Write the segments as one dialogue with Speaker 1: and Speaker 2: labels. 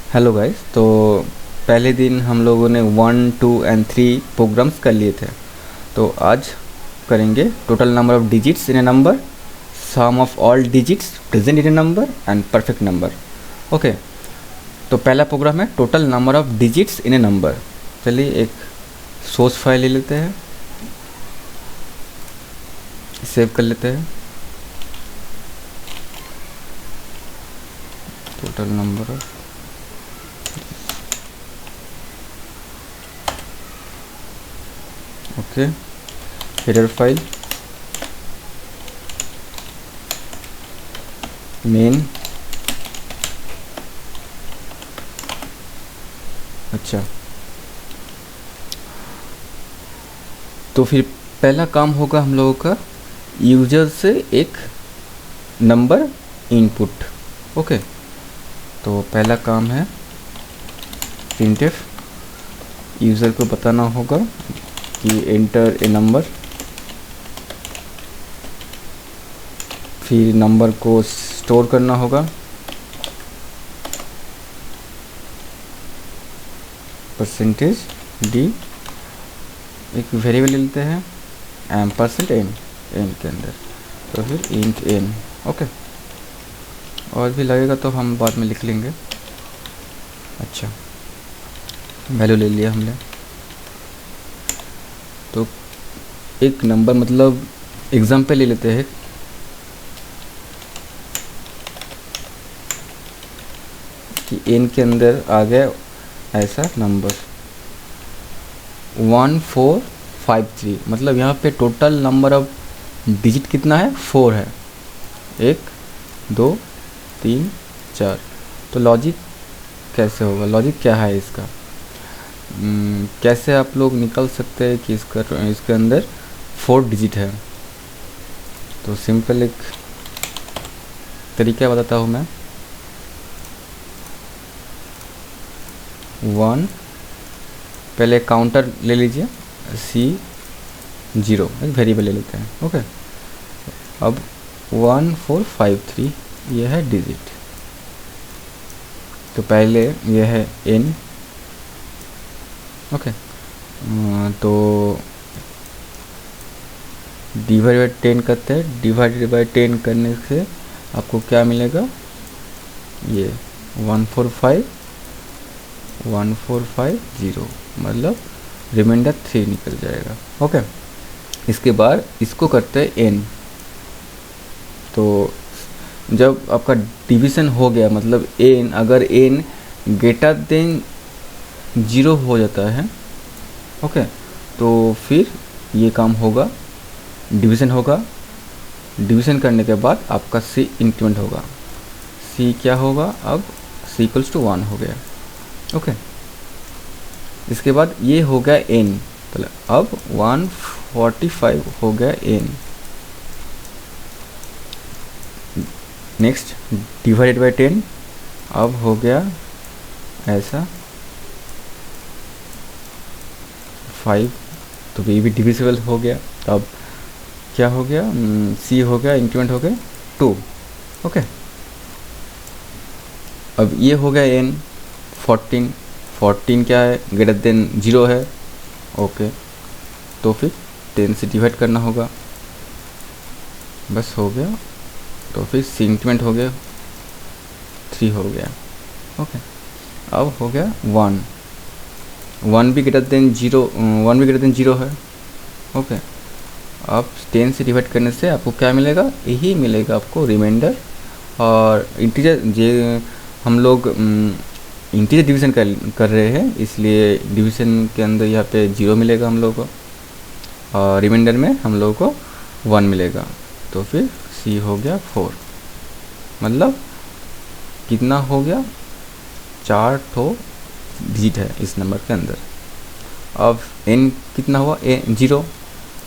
Speaker 1: Hello guys. तो पहले दिन हम लोगों ने 1, 2 एंड 3 प्रोग्राम्स कर लिए थे। तो आज करेंगे total number of digits in a number, sum of all digits present in a number and perfect number. Okay, तो पहला प्रोग्राम है total number of digits in a number. चलिए एक सोर्स फाइल ले लेते हैं, सेव कर लेते हैं। Total number of okay, header file main. अच्छा, तो फिर पहला काम होगा हम लोगों का यूजर से एक नंबर इनपुट। ओके, तो पहला काम है printf। यूज़र को बताना होगा कि एंटर ए नंबर, फिर नंबर को स्टोर करना होगा। परसेंटेज डी, एक वेरिएबल ले लेते हैं %n एन के अंदर, तो फिर इंट n। ओके, और भी लगेगा तो हम बाद में लिख लेंगे। अच्छा, वैल्यू ले लिया हमने। तो एक नंबर मतलब एग्जाम्पल ले लेते हैं कि n के अंदर आ गया ऐसा नंबर 1453, मतलब यहाँ पे टोटल नंबर ऑफ डिजिट कितना है, 4 है। 1 2 3 4। तो लॉजिक कैसे होगा, लॉजिक क्या है इसका, कैसे आप लोग निकल सकते हैं कि इसके अंदर 4 डिजिट है। तो सिंपल एक तरीका बताता हूँ मैं। 1, पहले काउंटर ले लीजिए, C0 एक वेरिएबल ले लेते हैं। ओके, अब 1453 यह है डिजिट। तो पहले यह है n। ओके, तो डिवाइड बाई 10 करते हैं। डिवाइडेड बाई 10 करने से आपको क्या मिलेगा, ये 1450, मतलब रिमाइंडर 3 निकल जाएगा। ओके, इसके बाद इसको करते हैं n। तो जब आपका डिवीज़न हो गया, मतलब n, अगर n ग्रेटर देन 0 हो जाता है, ओके, तो फिर ये काम होगा, डिवीज़न होगा। डिवीज़न करने के बाद आपका c इंक्रीमेंट होगा। c क्या होगा, अब c इक्वल्स टू 1 हो गया। ओके, इसके बाद ये हो गया n, तो अब 145 हो गया n। नेक्स्ट डिवाइडेड बाई 10, अब हो गया ऐसा 5, तो ये भी डिविजिबल हो गया। तो अब क्या हो गया, c हो गया, इंक्रीमेंट हो गया 2। ओके, अब ये हो गया n 14 क्या है, ग्रेटर देन 0 है। ओके, तो फिर 10 से डिवाइड करना होगा, बस हो गया। तो फिर c इंक्रीमेंट हो गया 3 हो गया। ओके, अब हो गया 1 भी ग्रेटर देन 0 है। ओके, अब 10 से डिवाइड करने से आपको क्या मिलेगा, यही मिलेगा आपको रिमाइंडर। और इंटीजर, जे हम लोग इंटीजर डिवीज़न कर रहे हैं, इसलिए डिवीज़न के अंदर यहाँ पे 0 मिलेगा हम लोग को, और रिमाइंडर में हम लोग को 1 मिलेगा। तो फिर c हो गया 4, मतलब कितना हो गया, 4 ठो डिजिट है इस नंबर के अंदर। अब n कितना हुआ, 0।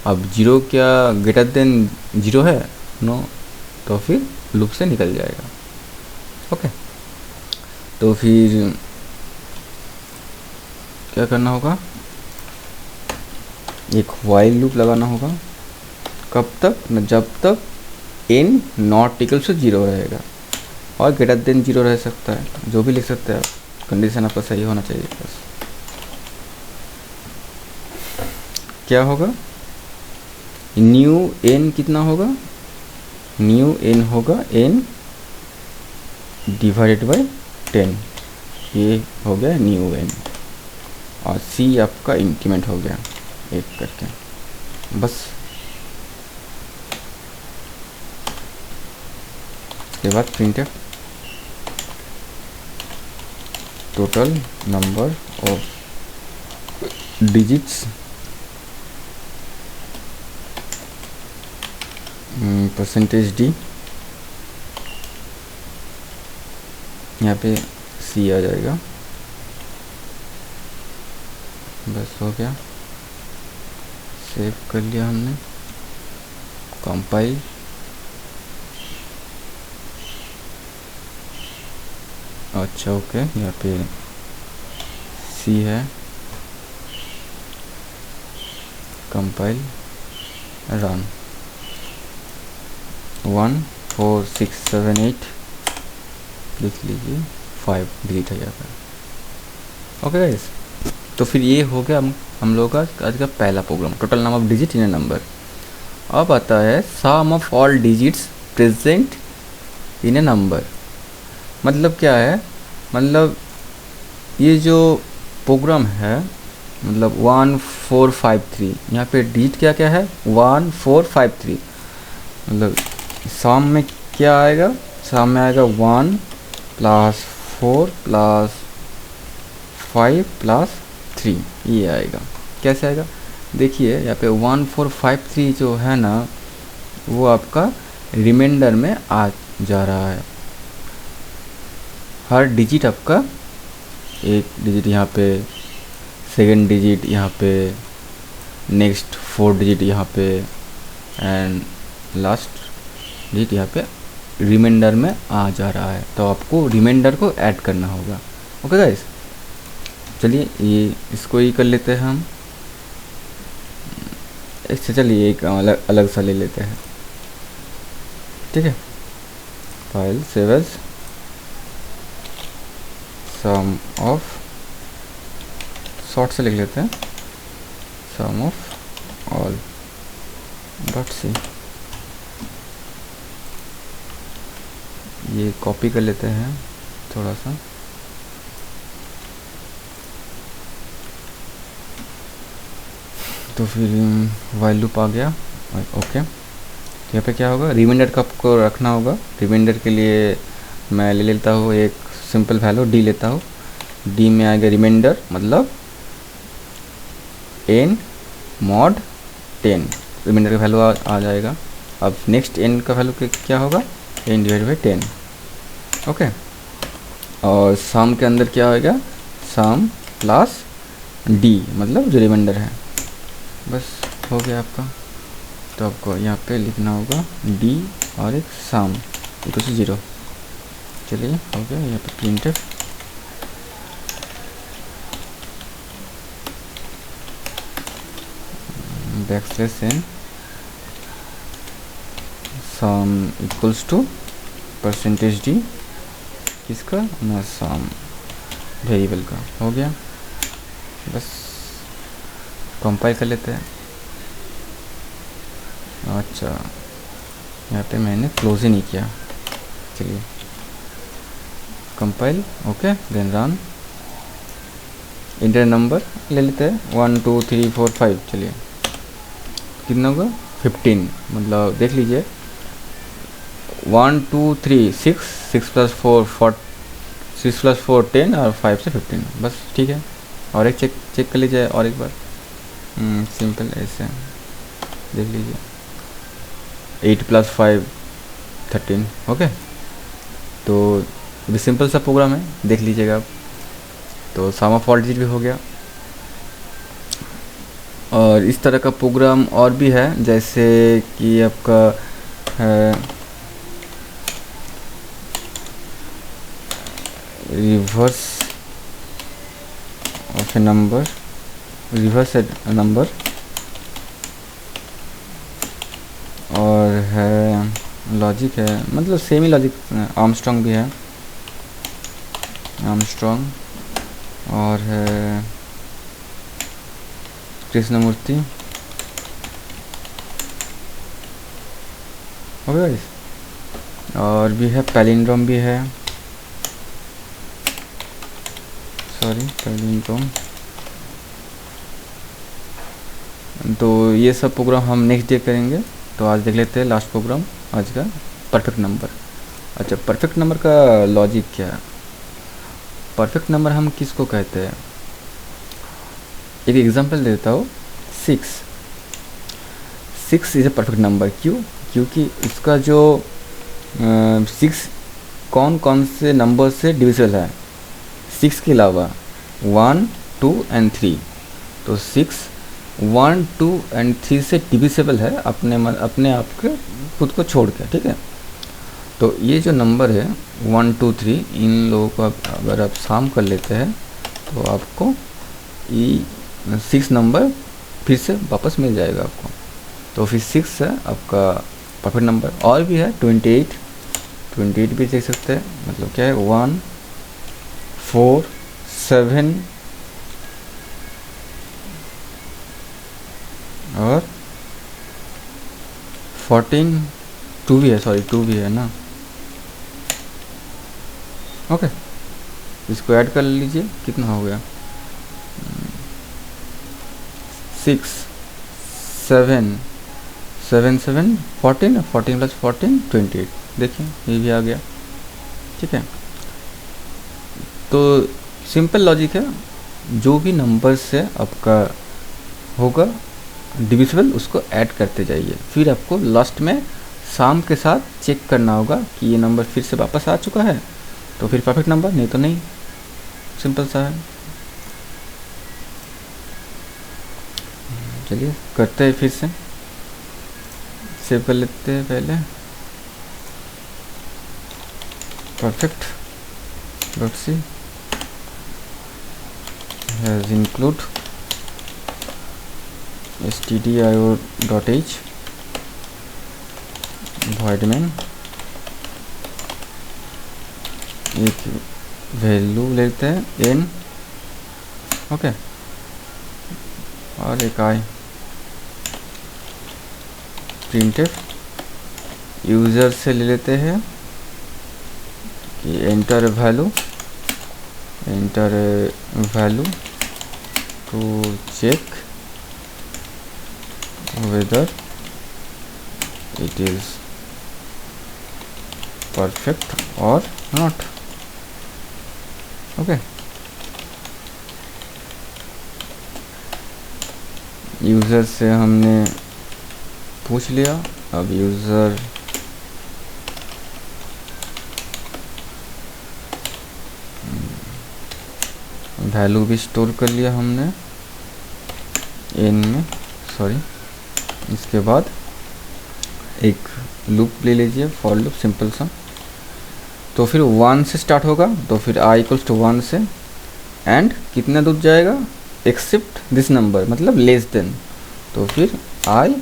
Speaker 1: अब 0 क्या ग्रेटर देन 0 है, नो, तो फिर लूप से निकल जाएगा। ओके, तो फिर क्या करना होगा, एक व्हाइल लूप लगाना होगा। कब तक, न जब तक n नॉट इक्वल टू 0 रहेगा, और ग्रेटर देन 0 रह सकता है, जो भी लिख सकते हैं आप। कंडीशन आपका सही होना चाहिए बस। क्या होगा, न्यू एन कितना होगा, न्यू एन होगा एन डिवाइडेड बाय 10, ये हो गया न्यू एन, और सी आपका इंक्रीमेंट हो गया एक करके बस। के बाद printed total number of digits percentage D, यहाँ पे सी आ जाएगा, बस हो गया, सेव कर लिया हमने, कंपाइल, अच्छा ओके, यहाँ पे सी है, कंपाइल, रन, 1 4 6 7 8 लिख लीजिए, 5 डिलीट है यहाँ पर। ओके गाइस, तो फिर ये हो गया हम लोग का आज का पहला program, total number of digit in a number. अब आता है sum of all digits present in a number. मतलब क्या है, मतलब ये जो प्रोग्राम है, मतलब 1 4 5 3, यहाँ पे डिजिट क्या क्या है 1 4 5 3, मतलब सम में क्या आएगा, सम में आएगा 1 प्लस 4 प्लस 5 प्लस 3, ये आएगा। कैसे आएगा, देखिए यहाँ पे 1 4 5 3 जो है ना, वो आपका रिमाइंडर में आ जा रहा है। हर डिजिट आपका, एक डिजिट यहाँ पे, सेकंड डिजिट यहाँ पे, नेक्स्ट 4 डिजिट यहाँ पे, एंड लास्ट डिजिट यहाँ पे रिमाइंडर में आ जा रहा है। तो आपको रिमाइंडर को ऐड करना होगा। ओके गाइस, चलिए ये इसको ही कर लेते हैं हम। इससे चलिए एक अलग अलग सा ले लेते हैं, ठीक है। File save as sum of, short से लिख लेते हैं, sum of all dot C. ये कॉपी कर लेते हैं थोड़ा सा, तो फिर वाइल लूप आ गया। ओके, यहाँ पे क्या होगा, रिमाइंडर का आपको रखना होगा। रिमाइंडर के लिए मैं ले लेता हूँ एक सिंपल वैल्यू डी लेता हूँ। डी में आएगा रिमाइंडर, मतलब एन मॉड 10, रिमाइंडर का वैल्यू आ जाएगा। अब नेक्स्ट एन का वैल्यू क्या होगा, एन डिवाइड बाई 10। ओके, और सम के अंदर क्या होगा, सम प्लस डी, मतलब जो रिमाइंडर है। बस हो गया आपका। तो आपको यहाँ पे लिखना होगा डी और एक सम इक्वल टू 0। चलिए हो गया, यहाँ पे printf backslash n sum equals to percentage d, किसका ना, सम वेरिएबल का। हो गया, बस कंपाइल कर लेते हैं। अच्छा, यहाँ पे मैंने क्लोज ही नहीं किया। चलिए compile, okay, then run. Enter number ले लेते हैं 1 2 3 4 5। चलिए कितना होगा 15, मतलब देख लीजिए 1 2 3 6, 6 प्लस 4 6 प्लस 4 10 और 5 से 15, बस ठीक है। और एक चेक कर लीजिए और एक बार, सिंपल ऐसे देख लीजिए 8 प्लस 5 13। ओके, तो भी सिंपल सा प्रोग्राम है, देख लीजिएगा आप। तो सम ऑफ ऑल डिजिट भी हो गया। और इस तरह का प्रोग्राम और भी है, जैसे कि आपका है reverse of a number, reverse A number, और है लॉजिक है, मतलब सेमी लॉजिक, आर्मस्ट्रॉन्ग भी है, आर्मस्ट्रॉन्ग और है कृष्णमूर्ति। ओके गाइस, और भी है पैलिंड्रोम भी है, सॉरी पैलिंड्रोम। तो ये सब प्रोग्राम हम नेक्स्ट डे करेंगे। तो आज देख लेते हैं लास्ट प्रोग्राम आज का, परफेक्ट नंबर। अच्छा, परफेक्ट नंबर का लॉजिक क्या है? परफेक्ट नंबर हम किसको कहते हैं? एक एग्जांपल देता हूँ, 6 इज़ अ परफेक्ट नंबर। क्यों? क्योंकि इसका जो 6 कौन कौन से नंबर से डिविजिबल है? 6 के अलावा 1, 2 एंड 3। तो 6 1, 2 एंड 3 से डिविजिबल है अपने आप के खुद को छोड़ के, ठीक है। तो ये जो नंबर है 1, 2, 3, इन लोगों को अगर आप शाम कर लेते हैं तो आपको ये 6 नंबर फिर से वापस मिल जाएगा आपको। तो फिर 6 है आपका परफेक्ट नंबर। और भी है 28 भी देख सकते हैं। मतलब क्या है, 1, 4, 7 और 14, 2 भी है, सॉरी 2 भी है ना। ओके, इसको ऐड कर लीजिए, कितना हो गया? 6, 7, 7, 7, 14, 14 + 14, 28। देखिए ये भी आ गया, ठीक है। तो सिंपल लॉजिक है, जो भी नंबर से आपका होगा डिविजिबल उसको ऐड करते जाइए। फिर आपको लास्ट में शाम के साथ चेक करना होगा कि ये नंबर फिर से वापस आ चुका है तो फिर परफेक्ट नंबर, नहीं तो नहीं। सिंपल सा है। चलिए करते हैं, फिर से सेव कर लेते हैं पहले। Perfect dot C has include stdio.h void main। एक वैल्यू लेते हैं n, ओके, और एक आई printf। यूज़र से ले लेते हैं कि enter value to check whether it is perfect or not। Okay, user से हमने पूछ लिया। अब यूज़र वैल्यू भी स्टोर कर लिया हमने n में, सॉरी। इसके बाद एक लूप ले लीजिए, फॉर लूप सिंपल सा। तो फिर 1 से स्टार्ट होगा, तो फिर i = 1 से एंड कितना दूर जाएगा, एक्सेप्ट दिस नंबर, मतलब लेस देन। तो फिर i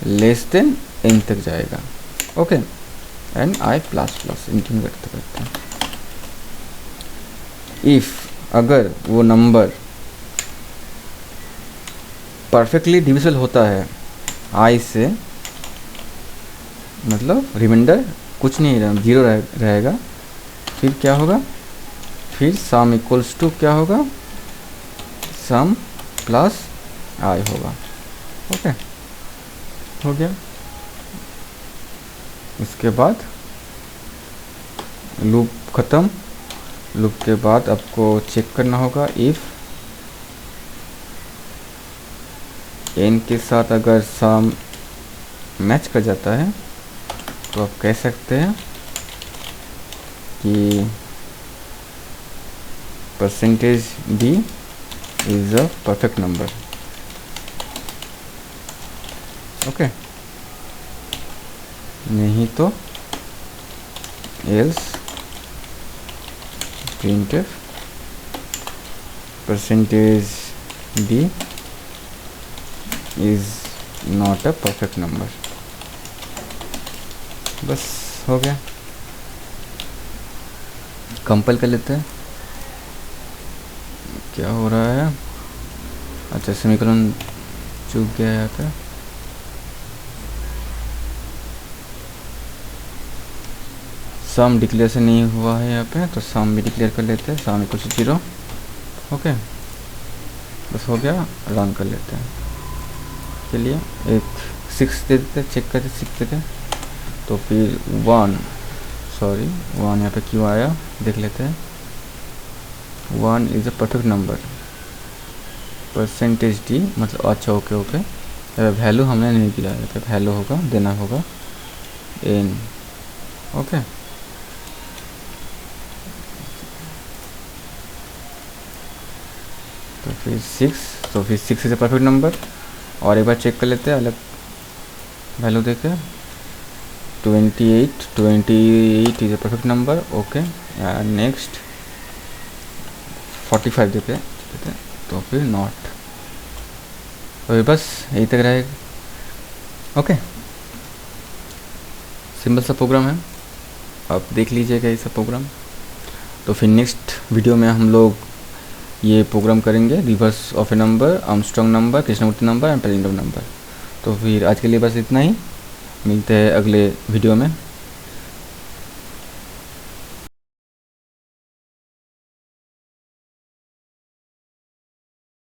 Speaker 1: लेस देन n तक जाएगा, ओके, एंड i ++ इंक्रीमेंट करते करते। इफ़ अगर वो नंबर परफेक्टली डिविजिबल होता है i से, मतलब रिमाइंडर कुछ नहीं रहा, 0 रहेगा, फिर क्या होगा, फिर सम = क्या होगा, सम प्लस i होगा, ओके, हो गया। इसके बाद लूप ख़त्म। लूप के बाद आपको चेक करना होगा इफ़ n के साथ अगर सम मैच कर जाता है तो आप कह सकते हैं कि %d is a perfect number, okay. नहीं तो else printf %d is not a perfect number. बस हो गया। कंपाइल कर लेते हैं। क्या हो रहा है? अच्छा, सेमीकोलन चूक गया यहाँ पे। सम डिक्लेयर से नहीं हुआ है यहाँ पे, तो सम भी डिक्लेयर कर लेते हैं, सम इक्वल टू 0। ओके, बस हो गया, रन कर लेते हैं। चलिए एक 6 दे देते, चेक करते 6 देते, तो फिर 1 यहाँ पे क्यों आया देख लेते हैं। 1 is a perfect number, percentage D मतलब, अच्छा ओके, वैल्यू हमने नहीं दिया है, तो वैल्यू होगा, देना होगा n। ओके, तो फिर 6 इज़ अ परफेक्ट नंबर। और एक बार चेक कर लेते हैं अलग वैल्यू देके। 28 is a perfect number. Okay, next 45 देते हैं, तो फिर नॉट। तो बस यही तक रहेगा। ओके, सिंपल सा प्रोग्राम है, आप देख लीजिएगा ये सब प्रोग्राम। तो फिर नेक्स्ट वीडियो में हम लोग ये प्रोग्राम करेंगे, reverse of a number, Armstrong number, Krishnamurthy number and palindrome number. तो फिर आज के लिए बस इतना ही, मिलते हैं अगले वीडियो में।